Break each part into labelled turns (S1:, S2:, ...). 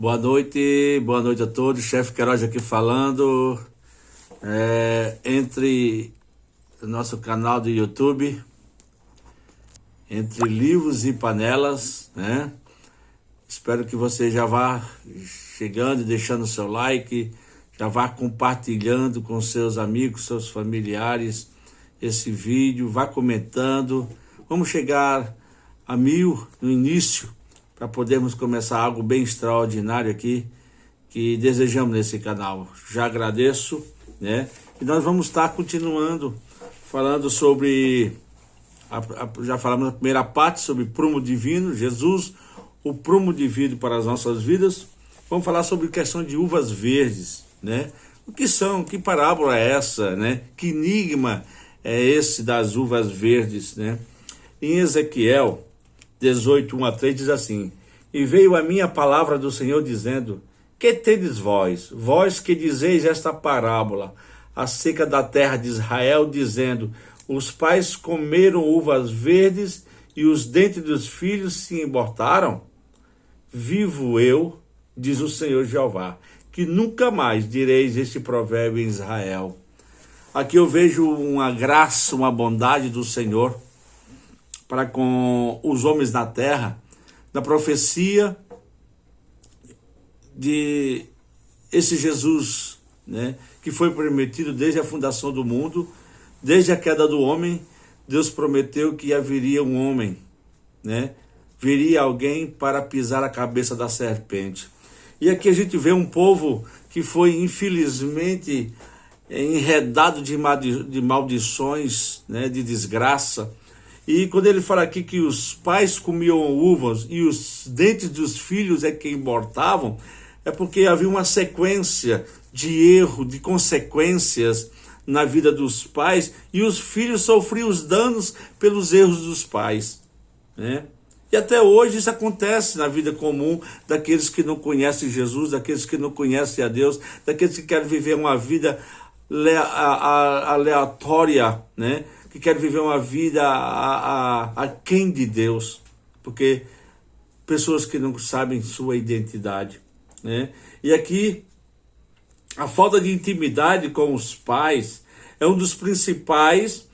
S1: Boa noite a todos. Chefe Queiroz aqui falando. Entre o nosso canal do YouTube, Entre Livros e Panelas, né? Espero que você já vá chegando e deixando o seu like, já vá compartilhando com seus amigos, seus familiares esse vídeo, vá comentando. Vamos chegar a 1000 no início, para podermos começar algo bem extraordinário aqui, que desejamos nesse canal. Já agradeço, né? E nós vamos estar continuando falando sobre, já falamos na primeira parte sobre prumo divino, Jesus, o prumo divino para as nossas vidas. Vamos falar sobre questão de uvas verdes, né? O que são, que parábola é essa, né? Que enigma é esse das uvas verdes, né? Em Ezequiel 18, 1-3 diz assim: E veio a minha palavra do Senhor dizendo: Que tendes vós, vós que dizeis esta parábola acerca da terra de Israel, dizendo: Os pais comeram uvas verdes e os dentes dos filhos se embortaram? Vivo eu, diz o Senhor Jeová, que nunca mais direis este provérbio em Israel. Aqui eu vejo uma graça, uma bondade do Senhor para com os homens da terra, na profecia de esse Jesus, né, que foi prometido desde a fundação do mundo, desde a queda do homem. Deus prometeu que haveria um homem, né, viria alguém para pisar a cabeça da serpente. E aqui a gente vê um povo que foi infelizmente enredado de maldições, né, de desgraça. E quando ele fala aqui que os pais comiam uvas e os dentes dos filhos é que embortavam, é porque havia uma sequência de erro, de consequências na vida dos pais, e os filhos sofriam os danos pelos erros dos pais, né? E até hoje isso acontece na vida comum daqueles que não conhecem Jesus, daqueles que não conhecem a Deus, daqueles que querem viver uma vida aleatória, né? Que querem viver uma vida aquém de Deus, porque pessoas que não sabem sua identidade, né? E aqui, a falta de intimidade com os pais é um dos principais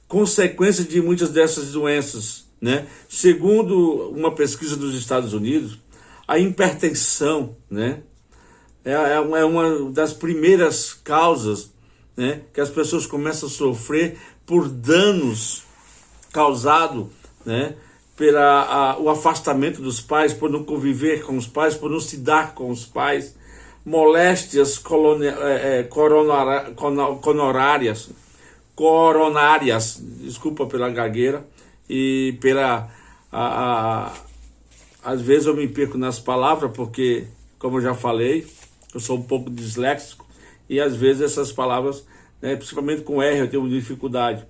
S1: consequências de muitas dessas doenças, né? Segundo uma pesquisa dos Estados Unidos, a hipertensão, né, é uma das primeiras causas, né, que as pessoas começam a sofrer por danos causados, né, pelo afastamento dos pais, por não conviver com os pais, por não se dar com os pais, moléstias coronárias, desculpa pela gagueira, e às vezes eu me perco nas palavras, porque, como eu já falei, eu sou um pouco disléxico, e às vezes essas palavras, né, principalmente com R, eu tenho dificuldade.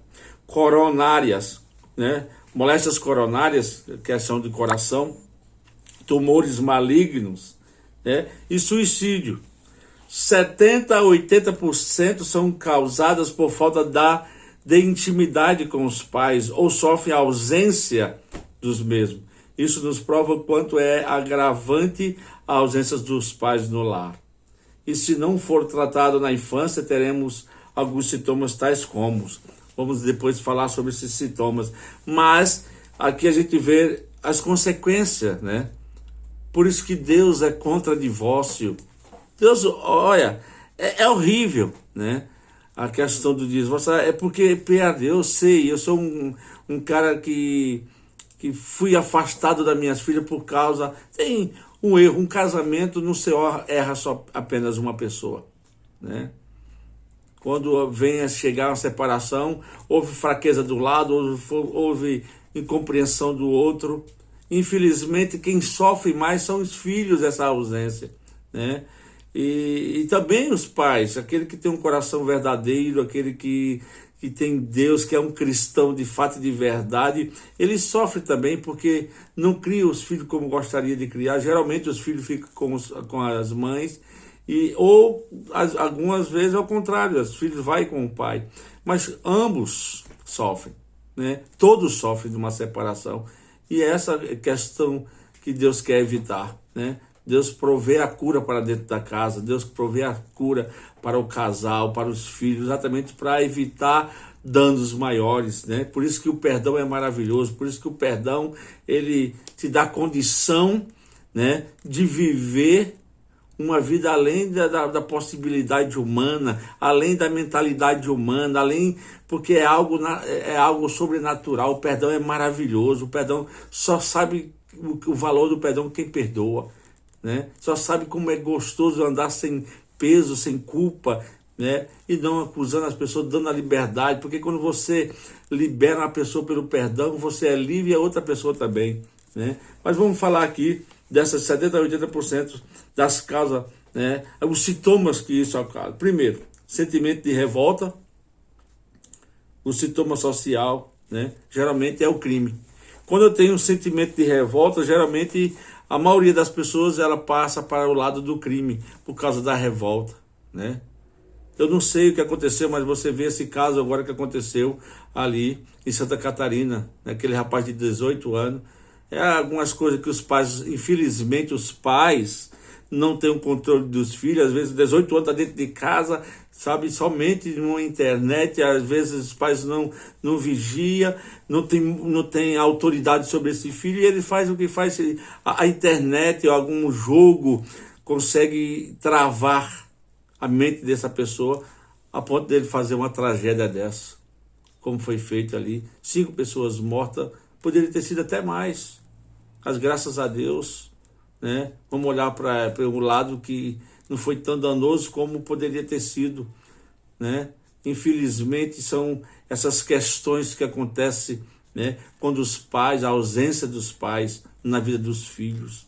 S1: Coronárias, né? Moléstias coronárias, questão de coração, tumores malignos, né? E suicídio. 70% a 80% são causadas por falta de intimidade com os pais, ou sofrem a ausência dos mesmos. Isso nos prova o quanto é agravante a ausência dos pais no lar. E se não for tratado na infância, teremos alguns sintomas tais como, vamos depois falar sobre esses sintomas, mas aqui a gente vê as consequências, né? Por isso que Deus é contra divórcio. Deus, olha, é horrível, né? A questão do divórcio é porque, eu sei, eu sou um cara que fui afastado das minhas filhas por causa, tem um erro, um casamento não se erra só apenas uma pessoa, né? Quando vem a chegar uma separação, houve fraqueza do lado, houve incompreensão do outro. Infelizmente, quem sofre mais são os filhos dessa ausência, né? E também os pais, aquele que tem um coração verdadeiro, aquele que tem Deus, que é um cristão de fato e de verdade, ele sofre também porque não cria os filhos como gostaria de criar. Geralmente os filhos ficam com as mães, ou algumas vezes ao contrário, os filhos vão com o pai. Mas ambos sofrem, né? Todos sofrem de uma separação. E é essa questão que Deus quer evitar, né? Deus provê a cura para dentro da casa, Deus provê a cura para o casal, para os filhos, exatamente para evitar danos maiores, né? Por isso que o perdão é maravilhoso, por isso que o perdão, ele te dá condição, né, de viver uma vida além da possibilidade humana, além da mentalidade humana, porque é algo sobrenatural. O perdão é maravilhoso, o perdão só sabe o valor do perdão quem perdoa, né? Só sabe como é gostoso andar sem peso, sem culpa, né? E não acusando as pessoas, dando a liberdade, porque quando você libera uma pessoa pelo perdão, você é livre e a outra pessoa também, né? Mas vamos falar aqui dessas 70% a 80% das causas, né? Os sintomas que isso causa. Primeiro, sentimento de revolta. O sintoma social, né, geralmente é o crime. Quando eu tenho um sentimento de revolta, geralmente a maioria das pessoas ela passa para o lado do crime por causa da revolta, né? Eu não sei o que aconteceu, mas você vê esse caso agora que aconteceu ali em Santa Catarina, né? Aquele rapaz de 18 anos. É algumas coisas que os pais, infelizmente, os pais não têm o controle dos filhos. Às vezes 18 anos está dentro de casa, sabe, somente na internet. Às vezes os pais não vigiam, não tem autoridade sobre esse filho, e ele faz o que faz. A internet ou algum jogo consegue travar a mente dessa pessoa a ponto dele fazer uma tragédia dessa, como foi feito ali. 5 pessoas mortas, poderia ter sido até mais. Mas graças a Deus, né, vamos olhar para um lado que não foi tão danoso como poderia ter sido, né? Infelizmente são essas questões que acontecem, né, quando os pais, a ausência dos pais na vida dos filhos,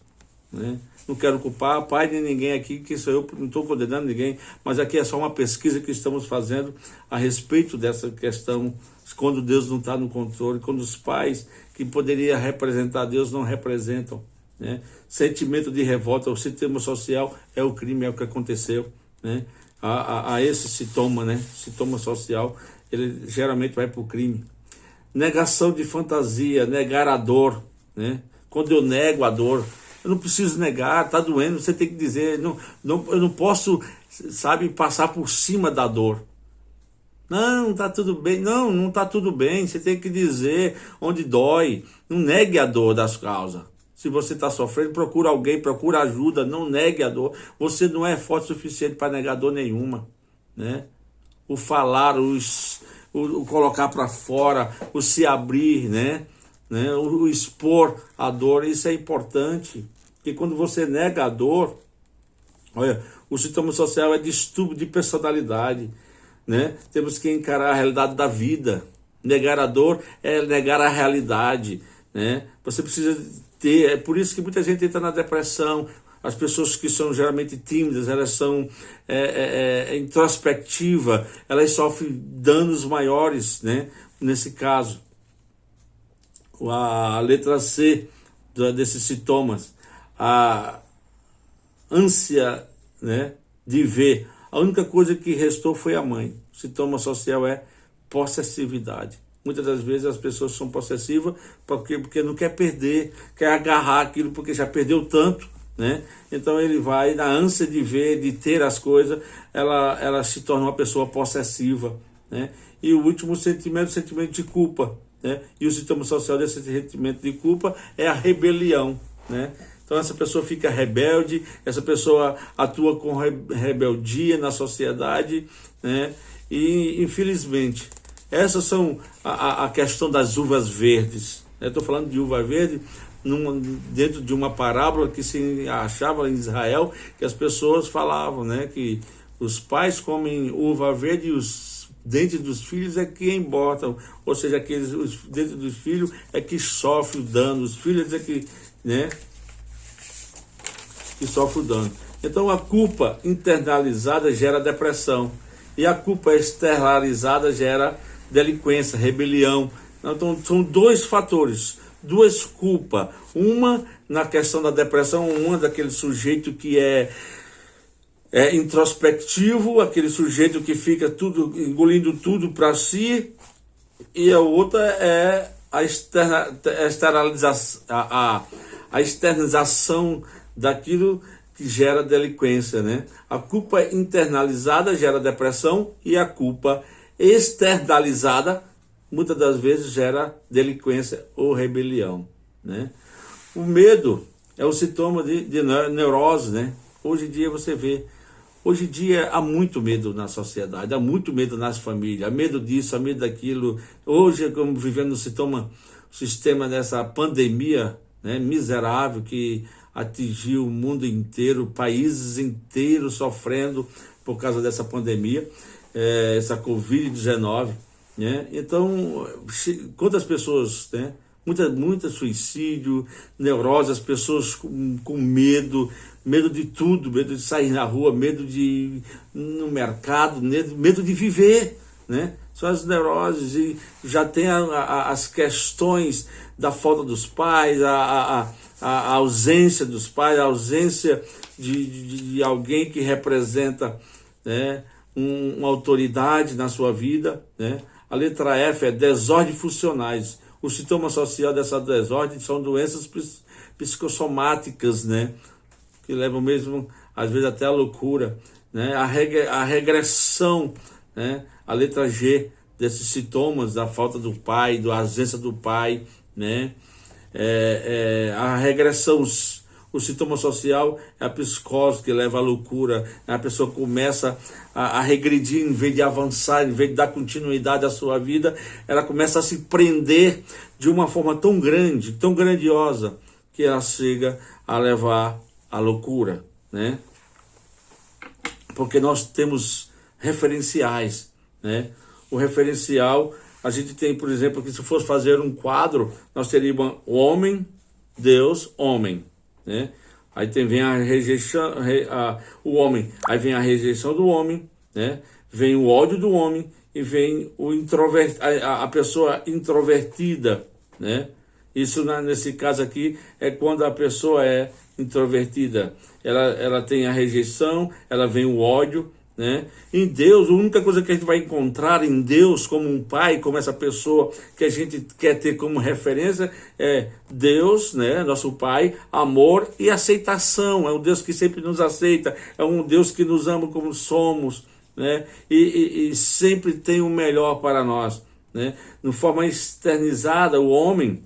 S1: né? Não quero culpar pai de ninguém aqui, que sou eu, não estou condenando ninguém, mas aqui é só uma pesquisa que estamos fazendo a respeito dessa questão, quando Deus não está no controle, quando os pais que poderiam representar Deus não representam, né? Sentimento de revolta, o sintoma social é o crime, é o que aconteceu, né? A esse sintoma, né? Sintoma social, ele geralmente vai para o crime. Negação de fantasia, negar a dor, né? Quando eu nego a dor, eu não preciso negar, está doendo, você tem que dizer, eu não posso, sabe, passar por cima da dor. Não, está tudo bem. Não está tudo bem. Você tem que dizer onde dói. Não negue a dor das causas. Se você está sofrendo, procura alguém, procura ajuda. Não negue a dor. Você não é forte o suficiente para negar dor nenhuma, né? O falar, o colocar para fora, o se abrir, né? O expor a dor, isso é importante. Porque quando você nega a dor, olha, o sintoma social é distúrbio de personalidade, né? Temos que encarar a realidade da vida. Negar a dor é negar a realidade, né? Você precisa ter, é por isso que muita gente entra na depressão. As pessoas que são geralmente tímidas, elas são introspectivas, elas sofrem danos maiores, né? Nesse caso, a letra C desses sintomas, a ânsia, né, de ver. A única coisa que restou foi a mãe. O sintoma social é possessividade. Muitas das vezes as pessoas são possessivas porque não quer perder, quer agarrar aquilo porque já perdeu tanto, né? Então ele vai na ânsia de ver, de ter as coisas, ela se torna uma pessoa possessiva, né? E o último sentimento, o sentimento de culpa, né? E o sintoma social desse sentimento de culpa é a rebelião, né? Então essa pessoa fica rebelde, essa pessoa atua com rebeldia na sociedade, né? E infelizmente, essas são a questão das uvas verdes. Estou falando de uva verde dentro de uma parábola que se achava em Israel, que as pessoas falavam, né, que os pais comem uva verde e os dentes dos filhos é que embotam, ou seja, os dentes dos filhos é que sofrem o dano, os filhos é que, né, que sofrem o dano. Então a culpa internalizada gera depressão e a culpa externalizada gera delinquência, rebelião. Então são 2 fatores, 2 culpas. Uma na questão da depressão, uma daquele sujeito que é introspectivo, aquele sujeito que fica engolindo tudo para si, e a outra é a externização daquilo que gera delinquência, né? A culpa internalizada gera depressão e a culpa externalizada muitas das vezes gera delinquência ou rebelião, né? O medo é o sintoma de neurose, né? Hoje em dia você vê, hoje em dia há muito medo na sociedade, há muito medo nas famílias, há medo disso, há medo daquilo. Hoje, como vivendo o sistema dessa pandemia, né, miserável que atingiu o mundo inteiro, países inteiros sofrendo por causa dessa pandemia, essa Covid-19, né? Então, quantas pessoas, né? Muita suicídio, neurose, as pessoas com medo de tudo, medo de sair na rua, medo de ir no mercado, medo de viver, né? São as neuroses, e já tem as questões da falta dos pais, a ausência dos pais, a ausência de alguém que representa, né, uma autoridade na sua vida, né? A letra F é desordem funcionais. O sintoma social dessa desordem são doenças psicossomáticas, né? Que levam mesmo, às vezes, até a loucura, né? A regressão, né? A letra G desses sintomas da falta do pai, da ausência do pai, né? A regressão, o sintoma social é a psicose que leva à loucura. A pessoa começa a regredir em vez de avançar, em vez de dar continuidade à sua vida, ela começa a se prender de uma forma tão grande, tão grandiosa, que ela chega a levar à loucura, né? Porque nós temos referenciais, né? O referencial, a gente tem, por exemplo, que se fosse fazer um quadro, nós teríamos homem, Deus, homem, né? Aí vem a rejeição, o homem, aí vem a rejeição do homem, né? Vem o ódio do homem e vem o a pessoa introvertida, né? Isso nesse caso aqui é quando a pessoa é introvertida, ela tem a rejeição, ela vem o ódio, né? Em Deus, a única coisa que a gente vai encontrar em Deus como um pai, como essa pessoa que a gente quer ter como referência, é Deus, né? Nosso pai, amor e aceitação. É um Deus que sempre nos aceita, é um Deus que nos ama como somos, né? E sempre tem o melhor para nós, né? De forma externizada, o homem,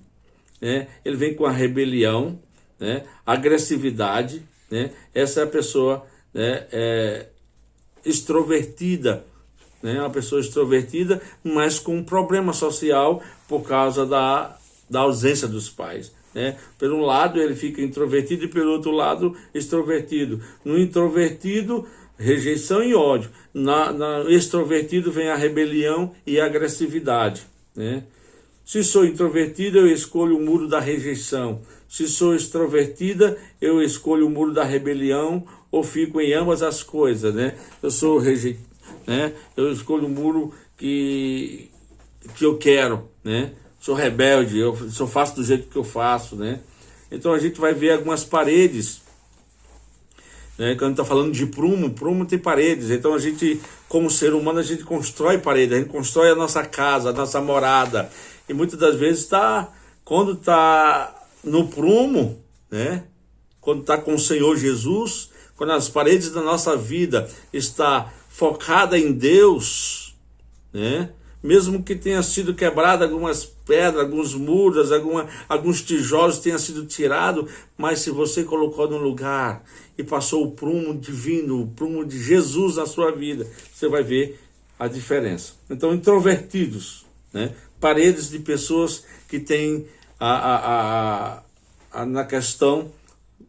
S1: né? Ele vem com a rebelião, né? Agressividade, né? Essa é a pessoa, né? Extrovertida, né? Uma pessoa extrovertida, mas com um problema social por causa da ausência dos pais, né? Por um lado ele fica introvertido e pelo outro lado extrovertido. No introvertido, rejeição e ódio. No extrovertido vem a rebelião e a agressividade, né? Se sou introvertida, eu escolho o muro da rejeição. Se sou extrovertida, eu escolho o muro da rebelião, ou fico em ambas as coisas, né? Eu sou né? Eu escolho o muro que eu quero, né? Sou rebelde, eu só faço do jeito que eu faço, né? Então a gente vai ver algumas paredes, né? Quando está falando de prumo tem paredes. Então a gente, como ser humano, a gente constrói paredes, a gente constrói a nossa casa, a nossa morada. E muitas das vezes quando está no prumo, né? Quando está com o Senhor Jesus, quando as paredes da nossa vida está focada em Deus, né? Mesmo que tenha sido quebrada algumas pedras, alguns muros, alguns tijolos tenham sido tirados, mas se você colocou no lugar e passou o prumo divino, o prumo de Jesus na sua vida, você vai ver a diferença. Então, introvertidos, né? Paredes de pessoas que têm na questão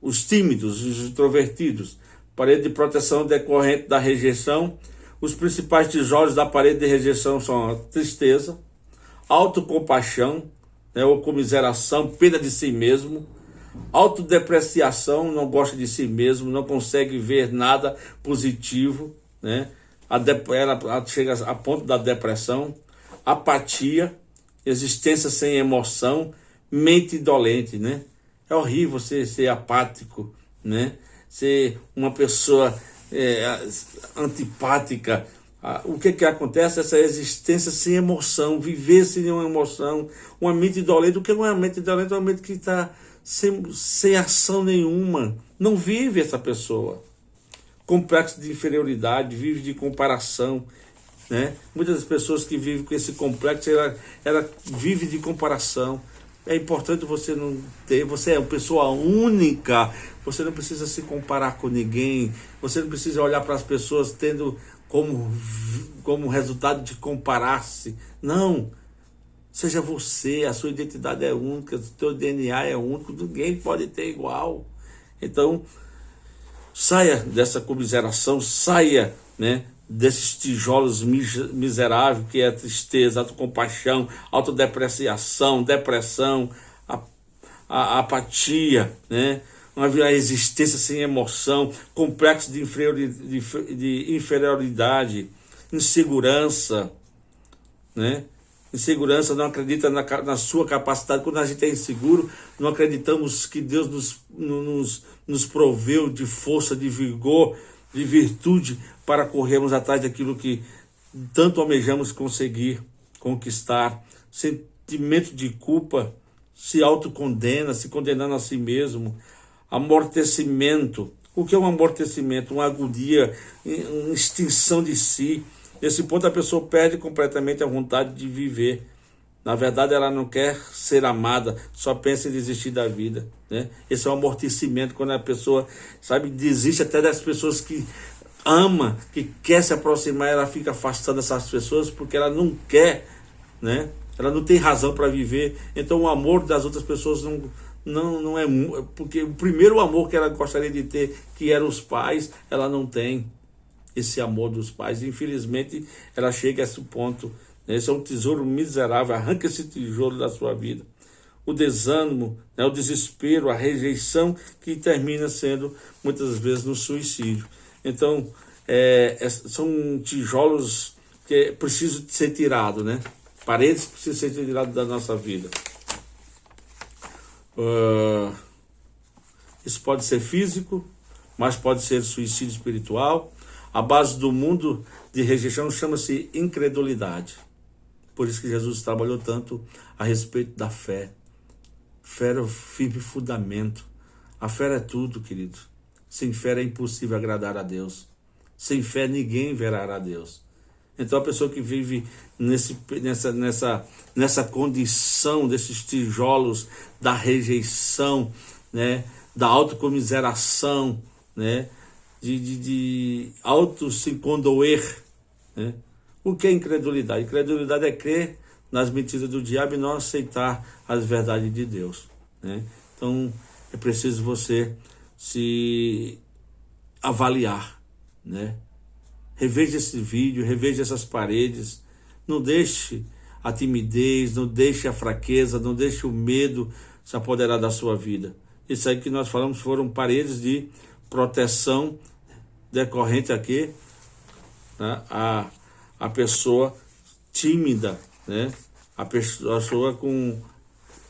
S1: os tímidos, os introvertidos. Parede de proteção decorrente da rejeição. Os principais tijolos da parede de rejeição são a tristeza, autocompaixão, né, ou comiseração, pena de si mesmo, autodepreciação, não gosta de si mesmo, não consegue ver nada positivo, né? Ela chega a ponto da depressão, apatia, existência sem emoção, mente indolente, né? É horrível você ser apático, né? Ser uma pessoa antipática. O que acontece? Essa existência sem emoção, viver sem nenhuma emoção, uma mente indolente. O que é uma mente indolente? É uma mente que está sem ação nenhuma. Não vive essa pessoa. Complexo de inferioridade, vive de comparação, né? Muitas das pessoas que vivem com esse complexo, ela vive de comparação. É importante você não ter, você é uma pessoa única, você não precisa se comparar com ninguém, você não precisa olhar para as pessoas tendo como resultado de comparar-se. Não, seja você, a sua identidade é única, o teu DNA é único, ninguém pode ter igual. Então, saia dessa comiseração, saia, né, desses tijolos miseráveis que é a tristeza, a autocompaixão, autodepreciação, depressão, a apatia, né, uma existência sem emoção, complexo de inferioridade, insegurança, né? Insegurança, não acredita na sua capacidade. Quando a gente é inseguro, não acreditamos que Deus nos proveu de força, de vigor, de virtude para corrermos atrás daquilo que tanto almejamos conseguir conquistar. Sentimento de culpa, se autocondena, se condenando a si mesmo. Amortecimento. O que é um amortecimento? Uma agonia, uma extinção de si. Nesse ponto a pessoa perde completamente a vontade de viver. Na verdade, ela não quer ser amada, só pensa em desistir da vida, né? Esse é um amortecimento, quando a pessoa, sabe, desiste até das pessoas que ama, que quer se aproximar, ela fica afastando essas pessoas porque ela não quer, né? Ela não tem razão para viver. Então o amor das outras pessoas não é, porque o primeiro amor que ela gostaria de ter, que eram os pais, ela não tem esse amor dos pais. Infelizmente ela chega a esse ponto. Esse é um tesouro miserável. Arranca esse tijolo da sua vida. O desânimo, né, o desespero, a rejeição, que termina sendo muitas vezes no suicídio. Então são tijolos que precisam ser tirados, né? Paredes que precisam ser tiradas da nossa vida. Isso pode ser físico, mas pode ser suicídio espiritual. A base do mundo de rejeição chama-se incredulidade. Por isso que Jesus trabalhou tanto a respeito da fé. Fé é o firme fundamento. A fé é tudo, querido. Sem fé é impossível agradar a Deus. Sem fé ninguém verá a Deus. Então a pessoa que vive nessa condição desses tijolos da rejeição, né, da autocomiseração, né, de auto se condoer, né? O que é incredulidade? Incredulidade é crer nas mentiras do diabo e não aceitar as verdades de Deus, né? Então é preciso você se avaliar, né? Reveja esse vídeo, reveja essas paredes. Não deixe a timidez, não deixe a fraqueza, não deixe o medo se apoderar da sua vida. Isso aí que nós falamos foram paredes de proteção decorrente aqui, né? A pessoa tímida, né? A pessoa com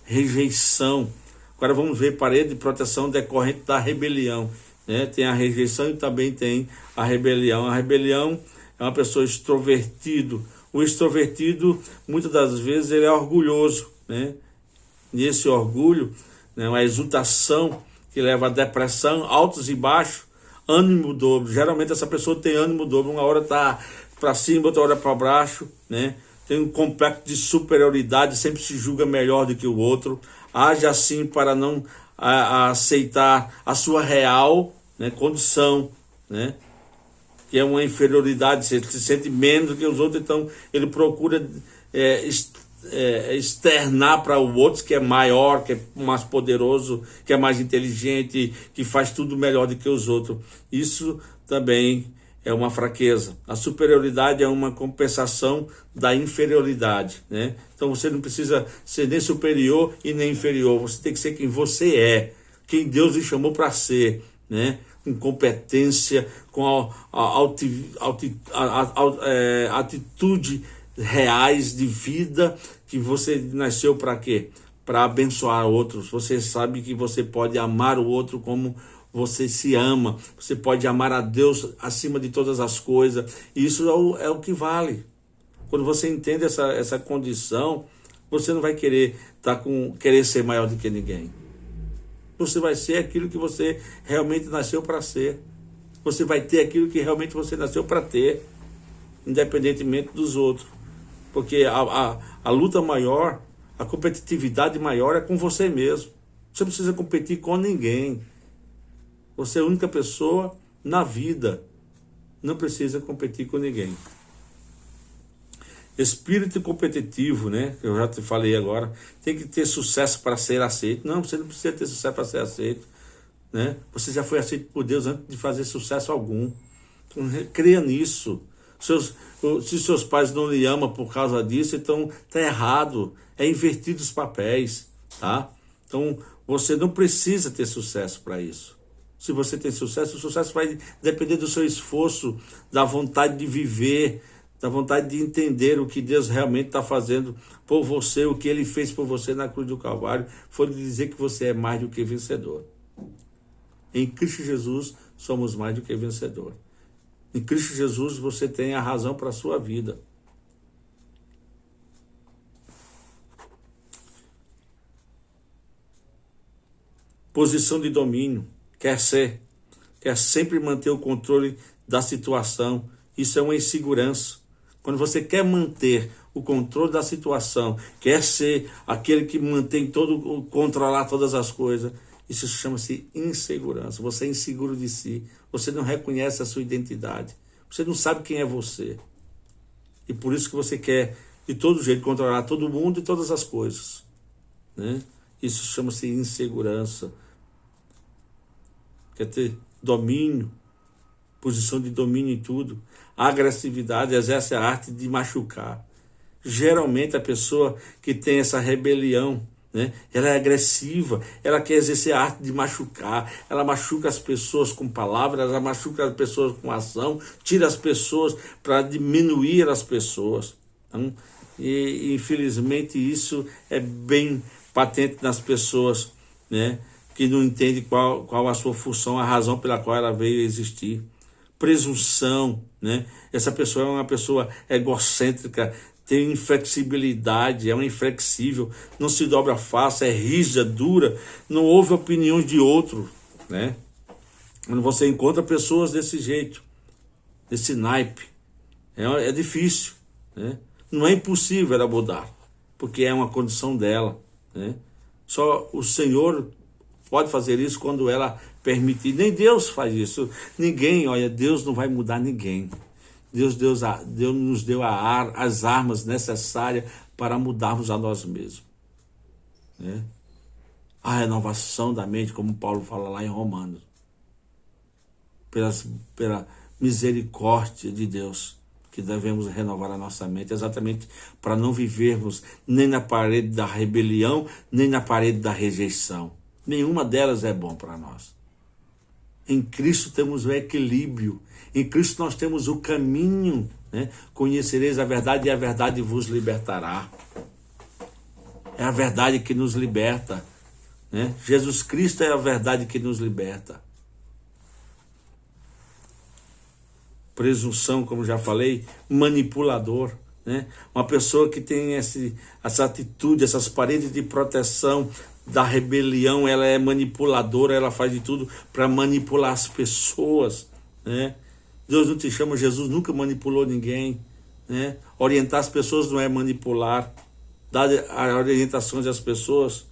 S1: rejeição. Agora vamos ver parede de proteção decorrente da rebelião, né? Tem a rejeição e também tem a rebelião. A rebelião é uma pessoa extrovertido. O extrovertido, muitas das vezes, ele é orgulhoso, né? E esse orgulho, né, uma exultação que leva a depressão, altos e baixos, ânimo dobro. Geralmente essa pessoa tem ânimo dobro. Uma hora está para cima, outra hora para baixo, né? Tem um complexo de superioridade, sempre se julga melhor do que o outro. Age assim para não aceitar a sua real, né, condição, né? Que é uma inferioridade, se sente menos do que os outros, então ele procura externar para o outro que é maior, que é mais poderoso, que é mais inteligente, que faz tudo melhor do que os outros. Isso também é uma fraqueza. A superioridade é uma compensação da inferioridade, né? Então você não precisa ser nem superior e nem inferior. Você tem que ser quem você é, quem Deus lhe chamou para ser, né? Com competência, com atitude reais de vida, que você nasceu para quê? Para abençoar outros. Você sabe que você pode amar o outro como você se ama. Você pode amar a Deus acima de todas as coisas. E isso é o que vale. Quando você entende essa condição, você não vai querer ser maior do que ninguém. Você vai ser aquilo que você realmente nasceu para ser. Você vai ter aquilo que realmente você nasceu para ter, independentemente dos outros. Porque a luta maior, a competitividade maior é com você mesmo. Você não precisa competir com ninguém. Você é a única pessoa na vida. Não precisa competir com ninguém. Espírito competitivo, né? Eu já te falei agora. Tem que ter sucesso para ser aceito. Não, você não precisa ter sucesso para ser aceito, né? Você já foi aceito por Deus antes de fazer sucesso algum. Então, creia nisso. Se seus pais não lhe amam por causa disso, então está errado. É invertido os papéis, tá? Então, você não precisa ter sucesso para isso. Se você tem sucesso, o sucesso vai depender do seu esforço, da vontade de viver, da vontade de entender o que Deus realmente está fazendo por você, o que Ele fez por você na cruz do Calvário, foi lhe dizer que você é mais do que vencedor. Em Cristo Jesus, somos mais do que vencedor. Em Cristo Jesus, você tem a razão para a sua vida. Posição de domínio. Quer sempre manter o controle da situação. Isso é uma insegurança. Quando você quer manter o controle da situação, quer ser aquele que mantém controlar todas as coisas, isso chama-se insegurança. Você é inseguro de si. Você não reconhece a sua identidade. Você não sabe quem é você. E por isso que você quer, de todo jeito, controlar todo mundo e todas as coisas, né? Isso chama-se insegurança. Quer ter domínio, posição de domínio em tudo. A agressividade exerce a arte de machucar. Geralmente a pessoa que tem essa rebelião, né, ela é agressiva, ela quer exercer a arte de machucar, ela machuca as pessoas com palavras, ela machuca as pessoas com ação, tira as pessoas para diminuir as pessoas. Então, e infelizmente isso é bem patente nas pessoas, né, que não entendem qual a sua função, a razão pela qual ela veio existir. Presunção, né? Essa pessoa é uma pessoa egocêntrica, tem inflexibilidade, é um inflexível, não se dobra fácil, é rígida, dura, não ouve opiniões de outro, né? Quando você encontra pessoas desse jeito, desse naipe, é difícil, né? Não é impossível ela mudar, porque é uma condição dela, né? Só o Senhor pode fazer isso quando ela permitir. Nem Deus faz isso. Ninguém, olha, Deus não vai mudar ninguém. Deus nos deu as armas necessárias para mudarmos a nós mesmos, né? A renovação da mente, como Paulo fala lá em Romanos. Pela misericórdia de Deus, que devemos renovar a nossa mente, exatamente para não vivermos nem na parede da rebelião, nem na parede da rejeição. Nenhuma delas é bom para nós. Em Cristo temos o equilíbrio. Em Cristo nós temos o caminho, né? Conhecereis a verdade e a verdade vos libertará. É a verdade que nos liberta, né? Jesus Cristo é a verdade que nos liberta. Presunção, como já falei, manipulador, né? Uma pessoa que tem essa atitude, essas paredes de proteção da rebelião, ela é manipuladora, ela faz de tudo para manipular as pessoas, né? Deus não te chama, Jesus nunca manipulou ninguém, né? Orientar as pessoas não é manipular, dar orientações às pessoas,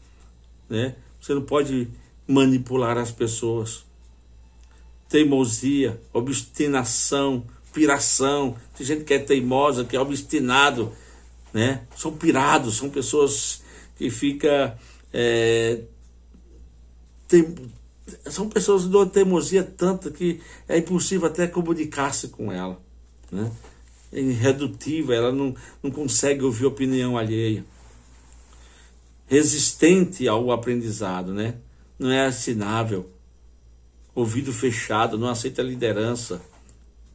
S1: né? Você não pode manipular as pessoas. Teimosia, obstinação, piração. Tem gente que é teimosa, que é obstinado, né? São pirados, são pessoas que ficam... são pessoas de uma teimosia tanta que é impossível até comunicar-se com ela, né? É irredutível, ela não consegue ouvir opinião alheia. Resistente ao aprendizado, né? Não é ensinável. Ouvido fechado, não aceita liderança.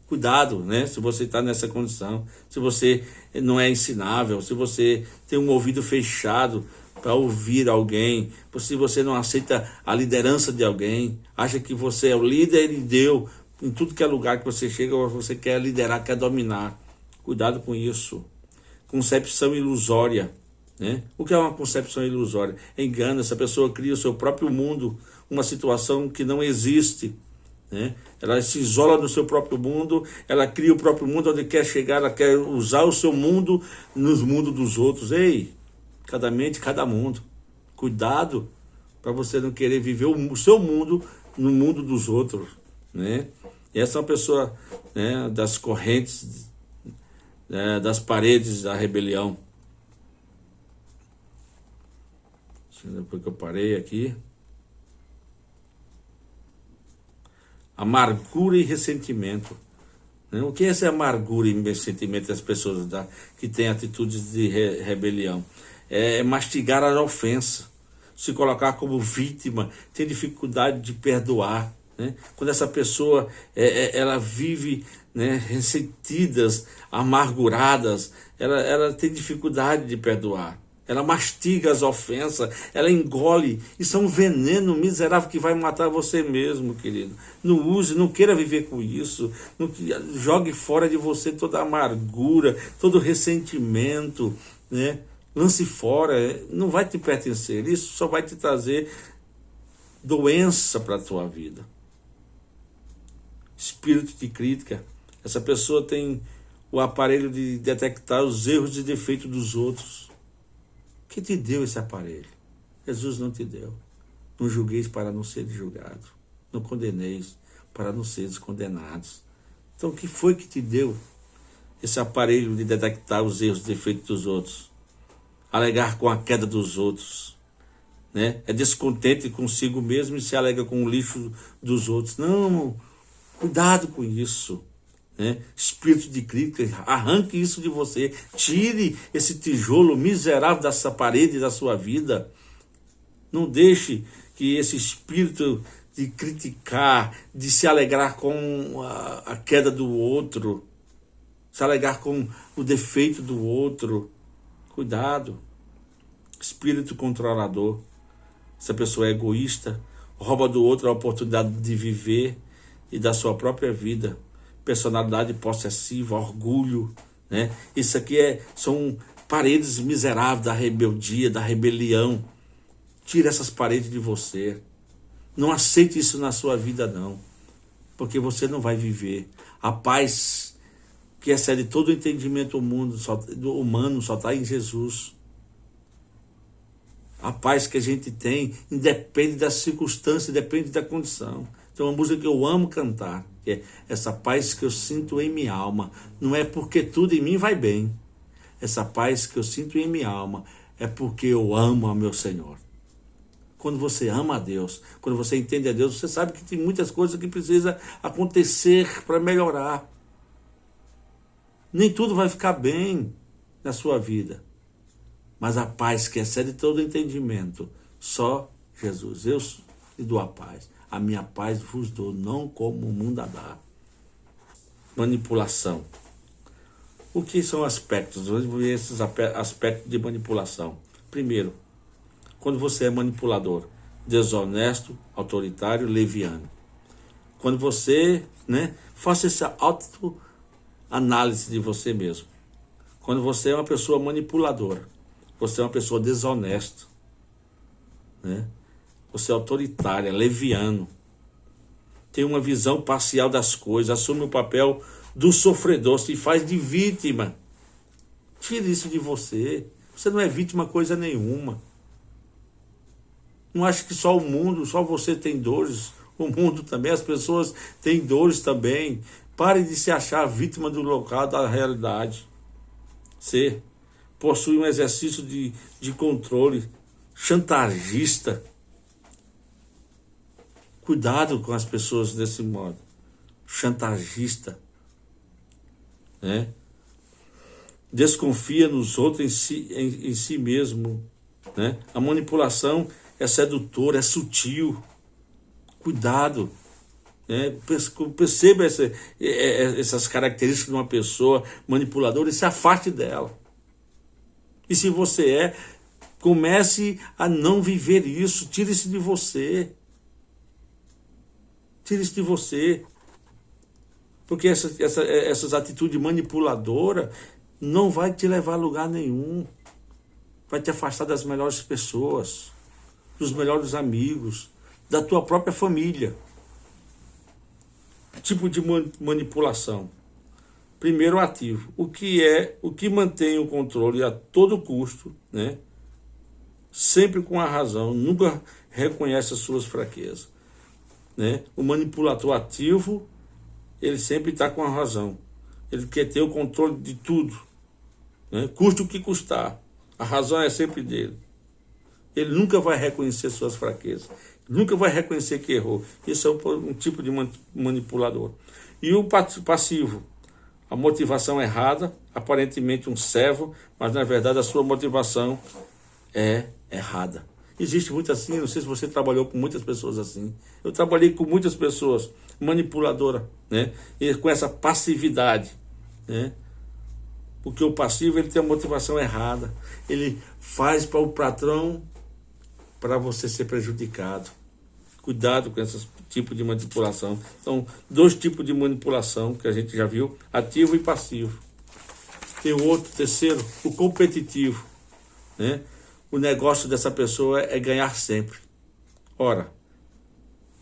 S1: Cuidado, né? Se você está nessa condição, se você não é ensinável, se você tem um ouvido fechado para ouvir alguém, se você não aceita a liderança de alguém, acha que você é o líder e deu, em tudo que é lugar que você chega, você quer liderar, quer dominar. Cuidado com isso. Concepção ilusória, né? O que é uma concepção ilusória? Engana, essa pessoa cria o seu próprio mundo, uma situação que não existe, né? Ela se isola no seu próprio mundo, ela cria o próprio mundo onde quer chegar, ela quer usar o seu mundo nos mundos dos outros. Ei, cada mente, cada mundo. Cuidado para você não querer viver o seu mundo no mundo dos outros, né? E essa é uma pessoa, né, das correntes, né, das paredes da rebelião. Depois que eu parei aqui. Amargura e ressentimento. O que é essa amargura e ressentimento das pessoas que têm atitudes de rebelião? É mastigar a ofensa, se colocar como vítima, ter dificuldade de perdoar, né? Quando essa pessoa ela vive, né, ressentidas, amarguradas, ela tem dificuldade de perdoar. Ela mastiga as ofensas, ela engole. Isso é um veneno miserável que vai matar você mesmo, querido. Não use, não queira viver com isso. Não, jogue fora de você toda a amargura, todo o ressentimento, né? Lance fora, não vai te pertencer. Isso só vai te trazer doença para a tua vida. Espírito de crítica. Essa pessoa tem o aparelho de detectar os erros e defeitos dos outros. Quem te deu esse aparelho? Jesus não te deu. Não julgueis para não ser julgado. Não condeneis para não seres condenados. Então, o que foi que te deu esse aparelho de detectar os erros e defeitos dos outros? Alegar com a queda dos outros, né? É descontente consigo mesmo e se alega com o lixo dos outros. Não, cuidado com isso. Né? Espírito de crítica, arranque isso de você, tire esse tijolo miserável dessa parede da sua vida. Não deixe que esse espírito de criticar, de se alegrar com a queda do outro, se alegrar com o defeito do outro. Cuidado. Espírito controlador. Essa pessoa é egoísta, rouba do outro a oportunidade de viver e da sua própria vida. Personalidade possessiva, orgulho, né? Isso aqui são paredes miseráveis da rebeldia, da rebelião. Tira essas paredes de você. Não aceite isso na sua vida, não. Porque você não vai viver. A paz que excede todo o entendimento humano só está em Jesus. A paz que a gente tem independe das circunstâncias, depende da condição. Então, uma música que eu amo cantar, que é essa paz que eu sinto em minha alma. Não é porque tudo em mim vai bem. Essa paz que eu sinto em minha alma é porque eu amo ao meu Senhor. Quando você ama a Deus, quando você entende a Deus, você sabe que tem muitas coisas que precisam acontecer para melhorar. Nem tudo vai ficar bem na sua vida. Mas a paz que excede todo entendimento, só Jesus. Eu lhe dou a paz. A minha paz vos dou, não como o mundo a dá. Manipulação. O que são aspectos? Vamos ver esses aspectos de manipulação. Primeiro, quando você é manipulador, desonesto, autoritário, leviano. Quando você, faça essa autoanálise de você mesmo. Quando você é uma pessoa manipuladora, você é uma pessoa desonesta, Você é autoritária, leviano. Tem uma visão parcial das coisas, assume o papel do sofredor, se faz de vítima. Tire isso de você. Você não é vítima coisa nenhuma. Não ache que só o mundo, só você tem dores. O mundo também, as pessoas têm dores também. Pare de se achar vítima do local da realidade. Você possui um exercício de controle, chantagista. Cuidado com as pessoas desse modo. Chantagista. Desconfia nos outros em si mesmo. A manipulação é sedutora, é sutil. Cuidado. Perceba essas características de uma pessoa manipuladora e se afaste dela. E se você comece a não viver isso. Tire isso de você. Tire isso de você. Porque essas atitudes manipuladoras não vai te levar a lugar nenhum. Vai te afastar das melhores pessoas, dos melhores amigos, da tua própria família. Tipo de manipulação. Primeiro, ativo. O que mantém o controle a todo custo, né? Sempre com a razão, nunca reconhece as suas fraquezas, né? O manipulador ativo, ele sempre está com a razão. Ele quer ter o controle de tudo, né? Custe o que custar. A razão é sempre dele. Ele nunca vai reconhecer suas fraquezas. Nunca vai reconhecer que errou. Isso é um tipo de manipulador. E o passivo. A motivação errada, aparentemente um servo, mas na verdade a sua motivação é errada. Existe muito assim, não sei se você trabalhou com muitas pessoas assim. Eu trabalhei com muitas pessoas manipuladoras, né? E com essa passividade, né? Porque o passivo, ele tem a motivação errada. Ele faz para o patrão para você ser prejudicado. Cuidado com esse tipo de manipulação. Então, 2 tipos de manipulação que a gente já viu, ativo e passivo. Tem o outro, terceiro, o competitivo, né? O negócio dessa pessoa é ganhar sempre. Ora,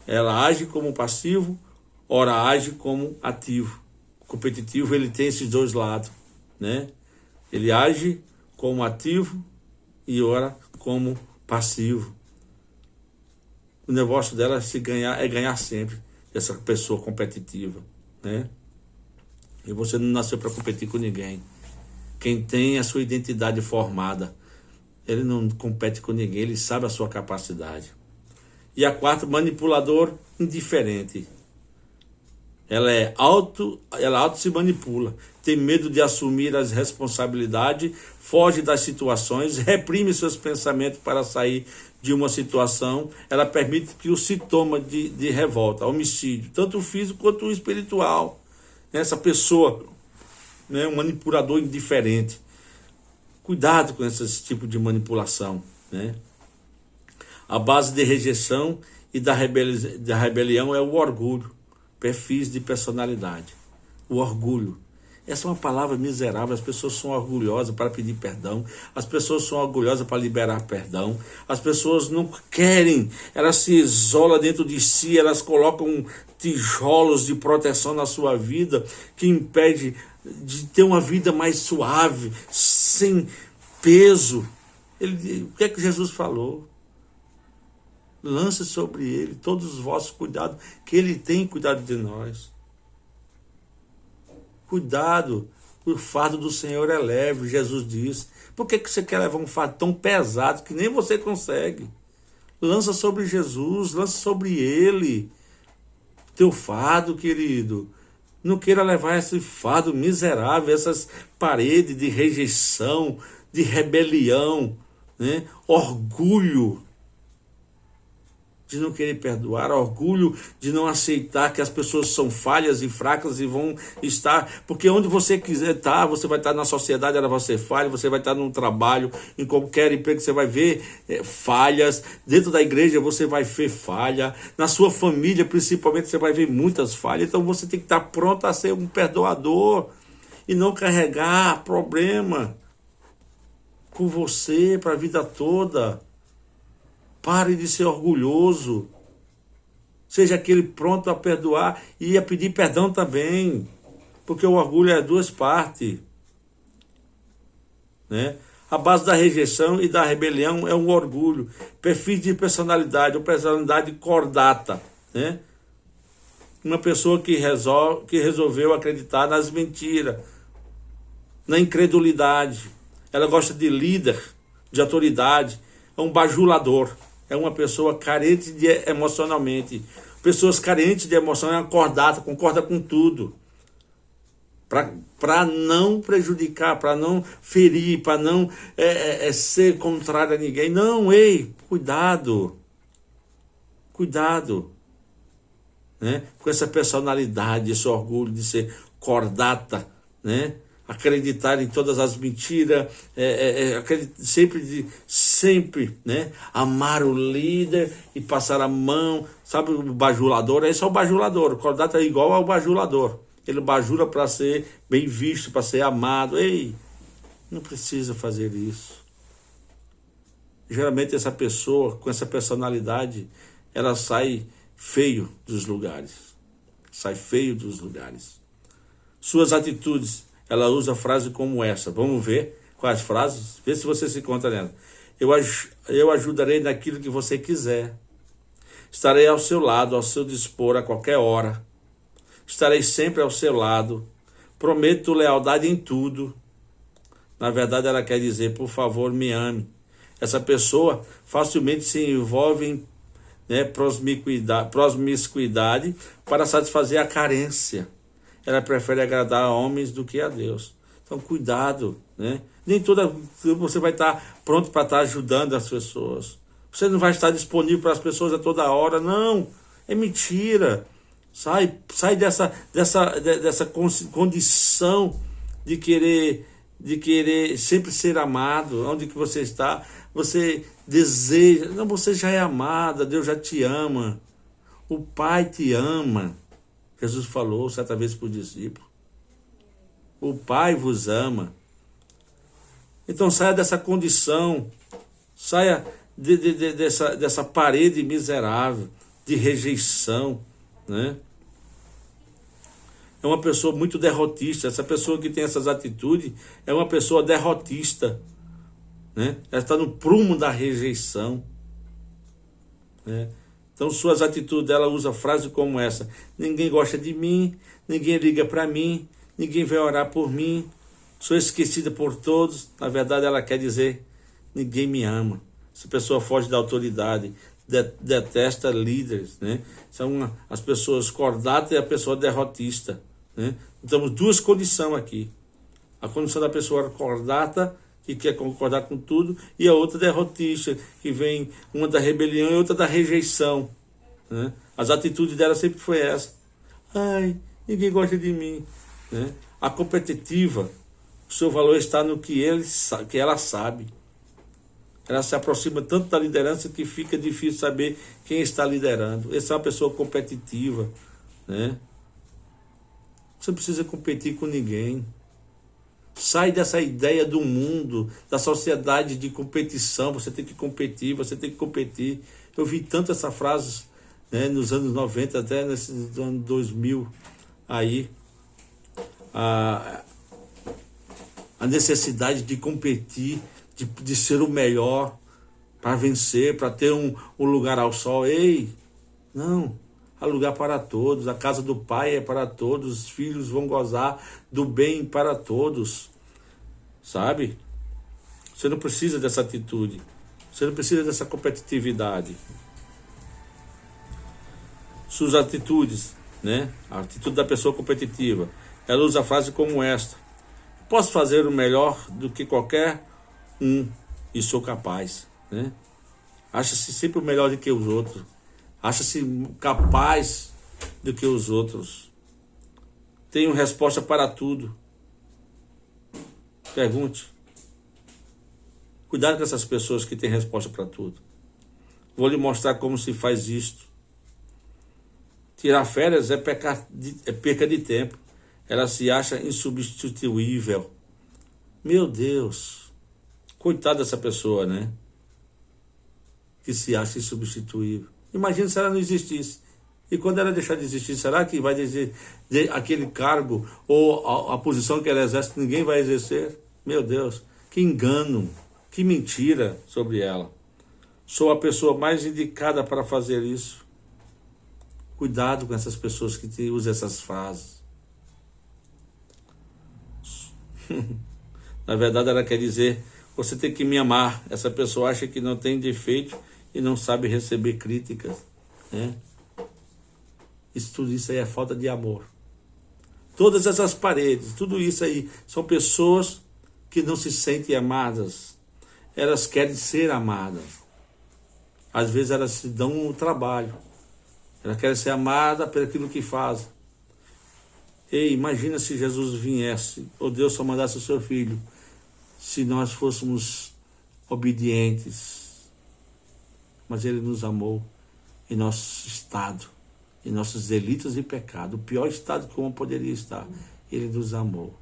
S1: ela age como passivo, ora age como ativo. O competitivo, ele tem esses 2 lados, né? Ele age como ativo e ora como passivo. O negócio dela é ganhar sempre, essa pessoa competitiva, né? E você não nasceu para competir com ninguém. Quem tem a sua identidade formada, ele não compete com ninguém, ele sabe a sua capacidade. E a quarta, manipulador indiferente. Ela auto se manipula, tem medo de assumir as responsabilidades, foge das situações, reprime seus pensamentos para sair de uma situação. Ela permite que o sintoma de revolta, homicídio, tanto o físico quanto o espiritual. Essa pessoa, né, um manipulador indiferente. Cuidado com esse tipo de manipulação, né? A base de rejeição e da rebelião é o orgulho. Perfis de personalidade. O orgulho. Essa é uma palavra miserável. As pessoas são orgulhosas para pedir perdão. As pessoas são orgulhosas para liberar perdão. As pessoas não querem. Elas se isolam dentro de si. Elas colocam tijolos de proteção na sua vida que impede de ter uma vida mais suave, sem peso. O que é que Jesus falou? Lance sobre ele todos os vossos cuidados, que ele tem cuidado de nós. Cuidado, o fardo do Senhor é leve, Jesus disse. Por que você quer levar um fardo tão pesado que nem você consegue? Lança sobre Jesus, lança sobre ele. Teu fardo, querido. Não queira levar esse fardo miserável, essas paredes de rejeição, de rebelião, né? Orgulho de não querer perdoar, orgulho de não aceitar que as pessoas são falhas e fracas e vão estar, porque onde você quiser estar, você vai estar na sociedade, ela vai ser falha, você vai estar num trabalho, em qualquer emprego, você vai ver falhas, dentro da igreja você vai ver falha, na sua família principalmente você vai ver muitas falhas, então você tem que estar pronto a ser um perdoador e não carregar problema com você para a vida toda. Pare de ser orgulhoso. Seja aquele pronto a perdoar e a pedir perdão também. Porque o orgulho é 2 partes. Né? A base da rejeição e da rebelião é um orgulho. Perfil de personalidade, ou personalidade cordata. Né? Uma pessoa que resolveu acreditar nas mentiras, na incredulidade. Ela gosta de líder, de autoridade. É um bajulador. É uma pessoa carente emocionalmente. Pessoas carentes de emoção é uma cordata, concorda com tudo. Para não prejudicar, para não ferir, para não ser contrário a ninguém. Não, cuidado. Cuidado. Né? Com essa personalidade, esse orgulho de ser cordata, né? Acreditar em todas as mentiras, sempre, né? Amar o líder e passar a mão, sabe, o bajulador, esse é o bajulador, o cordata é igual ao bajulador, ele bajula para ser bem visto, para ser amado. Não precisa fazer isso. Geralmente essa pessoa, com essa personalidade, ela sai feio dos lugares. Sai feio dos lugares. Suas atitudes, ela usa frase como essa. Vamos ver quais frases? Vê se você se encontra nela. Eu ajudarei naquilo que você quiser. Estarei ao seu lado, ao seu dispor a qualquer hora. Estarei sempre ao seu lado. Prometo lealdade em tudo. Na verdade, ela quer dizer, por favor, me ame. Essa pessoa facilmente se envolve em promiscuidade para satisfazer a carência. Ela prefere agradar a homens do que a Deus. Então, cuidado, né? Nem toda você vai estar pronto para estar ajudando as pessoas. Você não vai estar disponível para as pessoas a toda hora, não. É mentira. Sai dessa condição de querer sempre ser amado. Onde que você está? Você deseja. Não, você já é amada, Deus já te ama. O Pai te ama. Jesus falou certa vez para o discípulo. O Pai vos ama. Então saia dessa condição. Saia dessa parede miserável de rejeição, né? É uma pessoa muito derrotista. Essa pessoa que tem essas atitudes é uma pessoa derrotista, né? Ela está no prumo da rejeição, né? Então suas atitudes, ela usa frases como essa: ninguém gosta de mim, ninguém liga para mim, ninguém vai orar por mim, sou esquecida por todos. Na verdade, ela quer dizer, ninguém me ama. Essa pessoa foge da autoridade, detesta líderes, né? São as pessoas cordatas e a pessoa derrotista, né? Então, duas condições aqui. A condição da pessoa cordata, que quer concordar com tudo, e a outra derrotista, que vem uma da rebelião e outra da rejeição, né? As atitudes dela sempre foi essa. Ai, ninguém gosta de mim, né? A competitiva, o seu valor está no que ela sabe. Ela se aproxima tanto da liderança que fica difícil saber quem está liderando. Essa é uma pessoa competitiva, né? Você não precisa competir com ninguém. Sai dessa ideia do mundo, da sociedade de competição. Você tem que competir, você tem que competir. Eu vi tanto essa frase, né, nos anos 90, até nesses anos 2000, aí. A necessidade de competir, de ser o melhor, para vencer, para ter um lugar ao sol. Ei, não, há lugar para todos, a casa do Pai é para todos, os filhos vão gozar do bem para todos, sabe? Você não precisa dessa atitude, você não precisa dessa competitividade. Suas atitudes, né? A atitude da pessoa competitiva, ela usa frase como esta: posso fazer o melhor do que qualquer um e sou capaz, né? Acha-se sempre o melhor do que os outros. Acha-se capaz do que os outros. Tenho resposta para tudo. Pergunte. Cuidado com essas pessoas que têm resposta para tudo. Vou lhe mostrar como se faz isto. Tirar férias é perca de tempo. Ela se acha insubstituível. Meu Deus. Coitada dessa pessoa, né? Que se acha insubstituível. Imagina se ela não existisse. E quando ela deixar de existir, será que vai dizer aquele cargo ou a posição que ela exerce, ninguém vai exercer? Meu Deus, que engano, que mentira sobre ela. Sou a pessoa mais indicada para fazer isso. Cuidado com essas pessoas que usam essas frases. Na verdade, ela quer dizer, você tem que me amar. Essa pessoa acha que não tem defeito e não sabe receber críticas, né? Tudo isso aí é falta de amor. Todas essas paredes, tudo isso aí, são pessoas que não se sentem amadas. Elas querem ser amadas. Às vezes elas se dão um trabalho. Elas querem ser amadas por aquilo que fazem. Ei, imagina se Jesus viesse, ou Deus só mandasse o seu filho, se nós fôssemos obedientes. Mas ele nos amou em nosso estado, em nossos delitos e pecados, o pior estado que o homem poderia estar. Ele nos amou.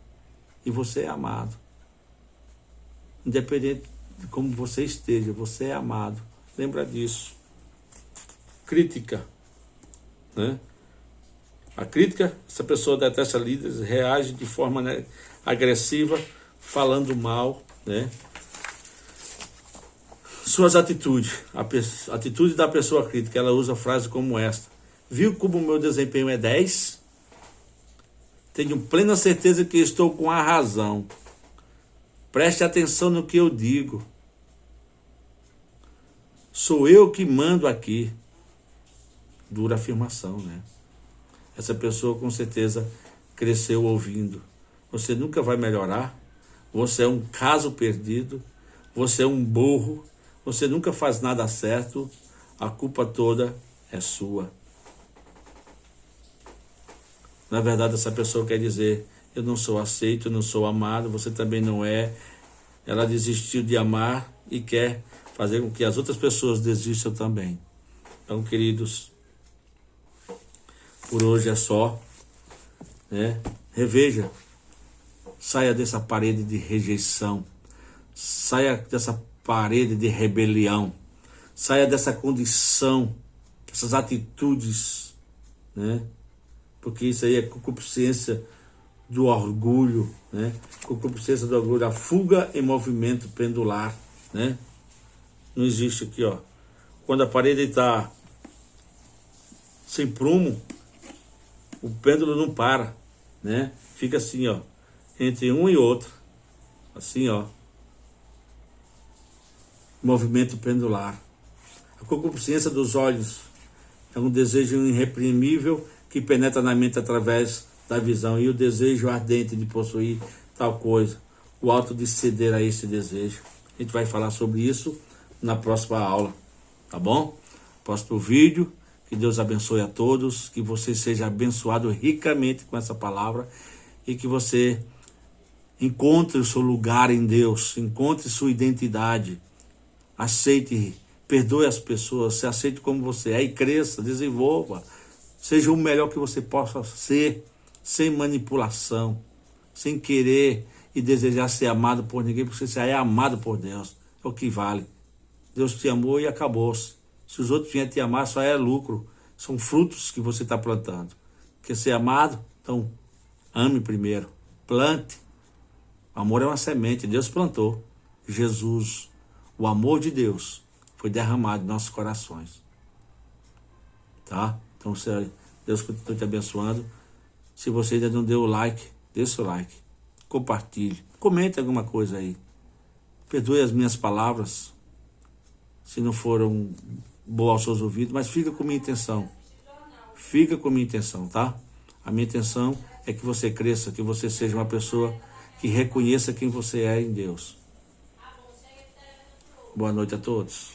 S1: E você é amado. Independente de como você esteja, você é amado. Lembra disso. crítica, né? A crítica, essa pessoa detesta líderes, reage de forma, né, agressiva, falando mal, né? Suas atitudes, a atitude da pessoa crítica, ela usa frases como esta: viu como o meu desempenho é 10? Tenho plena certeza que estou com a razão. Preste atenção no que eu digo. Sou eu que mando aqui. Dura afirmação, né? Essa pessoa com certeza cresceu ouvindo: você nunca vai melhorar, você é um caso perdido, você é um burro, você nunca faz nada certo, a culpa toda é sua. Na verdade, essa pessoa quer dizer: eu não sou aceito, eu não sou amado, você também não é. Ela desistiu de amar e quer fazer com que as outras pessoas desistam também. Então, queridos, por hoje é só, né? Reveja, saia dessa parede de rejeição, saia dessa parede de rebelião, saia dessa condição, dessas atitudes, né? Porque isso aí é concupiscência do orgulho, né? Concupiscência do orgulho, a fuga em movimento pendular, né? Não existe aqui, ó. Quando a parede está sem prumo, o pêndulo não para, né? Fica assim, ó, entre um e outro, assim, ó, movimento pendular. A concupiscência dos olhos é um desejo irreprimível que penetra na mente através da visão, e o desejo ardente de possuir tal coisa, o ato de ceder a esse desejo. A gente vai falar sobre isso na próxima aula, tá bom? Próximo vídeo. Que Deus abençoe a todos, que você seja abençoado ricamente com essa palavra e que você encontre o seu lugar em Deus, encontre sua identidade, aceite, perdoe as pessoas, se aceite como você é e cresça, desenvolva, seja o melhor que você possa ser, sem manipulação, sem querer e desejar ser amado por ninguém, porque você é amado por Deus, é o que vale. Deus te amou e acabou-se. Se os outros vinham te amar, só é lucro. São frutos que você está plantando. Quer ser amado? Então, ame primeiro. Plante. O amor é uma semente. Deus plantou. Jesus, o amor de Deus, foi derramado em nossos corações. Tá? Então, Deus continua te abençoando. Se você ainda não deu o like, dê seu like. Compartilhe. Comente alguma coisa aí. Perdoe as minhas palavras, se não foram boas aos seus ouvidos, mas fica com minha intenção. Fica com minha intenção, tá? A minha intenção é que você cresça, que você seja uma pessoa que reconheça quem você é em Deus. Boa noite a todos.